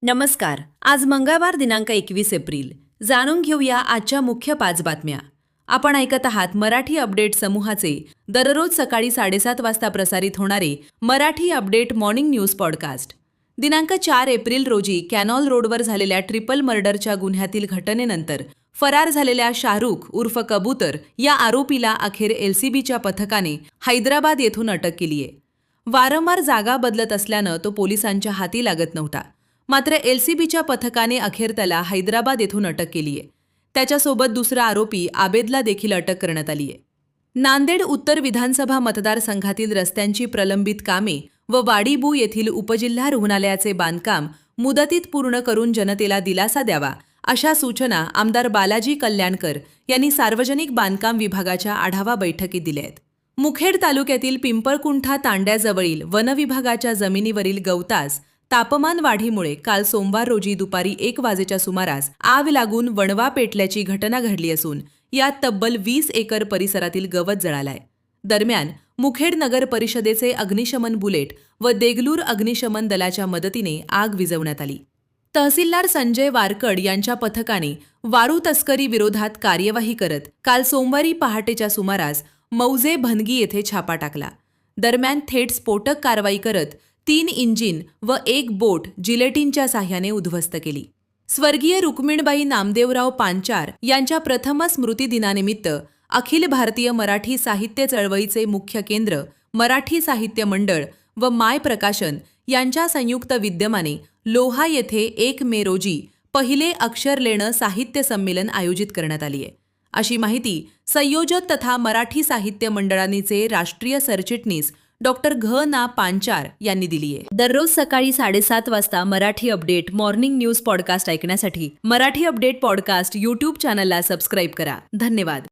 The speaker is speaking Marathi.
नमस्कार. आज मंगळवार दिनांक 21 एप्रिल. जाणून घेऊया आजच्या मुख्य 5 बातम्या. आपण ऐकत आहात मराठी अपडेट समूहाचे दररोज सकाळी 7:30 वाजता प्रसारित होणारे Marathi update morning news podcast. दिनांक 4 एप्रिल रोजी कॅनॉल रोडवर झालेल्या ट्रिपल मर्डरच्या गुन्ह्यातील घटनेनंतर फरार झालेल्या शाहरुख उर्फ कबूतर या आरोपीला अखेर एलसीबीच्या पथकाने हैदराबाद येथून अटक केली आहे. वारंवार जागा बदलत असल्यानं तो पोलिसांच्या हाती लागत नव्हता. मात्र एलसीबीच्या पथकाने अखेर त्याला हैदराबाद येथून अटक केली आहे. त्याच्यासोबत दुसरा आरोपी आबेदला देखील अटक करण्यात आली आहे. नांदेड उत्तर विधानसभा मतदारसंघातील रस्त्यांची प्रलंबित कामे व वाडीबू येथील उपजिल्हा रुग्णालयाचे बांधकाम मुदतीत पूर्ण करून जनतेला दिलासा द्यावा अशा सूचना आमदार बालाजी कल्याणकर यांनी सार्वजनिक बांधकाम विभागाच्या आढावा बैठकीत दिल्या आहेत. मुखेड तालुक्यातील पिंपळकुंठा तांड्याजवळील वनविभागाच्या जमिनीवरील गवतास तापमान वाढीमुळे काल सोमवार रोजी दुपारी 1 वाजेच्या सुमारास आग लागून वणवा पेटल्याची घटना घडली असून यात तब्बल 20 एकर परिसरातील गवत जळालाय. दरम्यान मुखेड नगर परिषदेचे अग्निशमन बुलेट व देगलूर अग्निशमन दलाच्या मदतीने आग विझवण्यात आली. तहसीलदार संजय वारकड यांच्या पथकाने वारू तस्करी विरोधात कार्यवाही करत काल सोमवारी पहाटेच्या सुमारास मौजे भनगी येथे छापा टाकला. दरम्यान थेट स्फोटक कारवाई करत 3 इंजिन व 1 बोट जिलेटिनच्या साह्याने उद्ध्वस्त केली. स्वर्गीय रुक्मिणबाई नामदेवराव पांचार यांच्या प्रथम स्मृती दिनानिमित्त अखिल भारतीय मराठी साहित्य चळवळीचे मुख्य केंद्र मराठी साहित्य मंडळ व माय प्रकाशन यांच्या संयुक्त विद्यमाने लोहा येथे 1 मे रोजी पहिले अक्षर लेणं साहित्य संमेलन आयोजित करण्यात आली आहे. अशी माहिती संयोजक तथा मराठी साहित्य मंडळाचे राष्ट्रीय सरचिटणीस डॉक्टर ना पांचार यांनी दिली आहे. दररोज सकाळी 7:30 वाजता Marathi update morning news podcast ऐकण्यासाठी मराठी अपडेट पॉडकास्ट यूट्यूब चॅनलला सबस्क्राईब करा. धन्यवाद.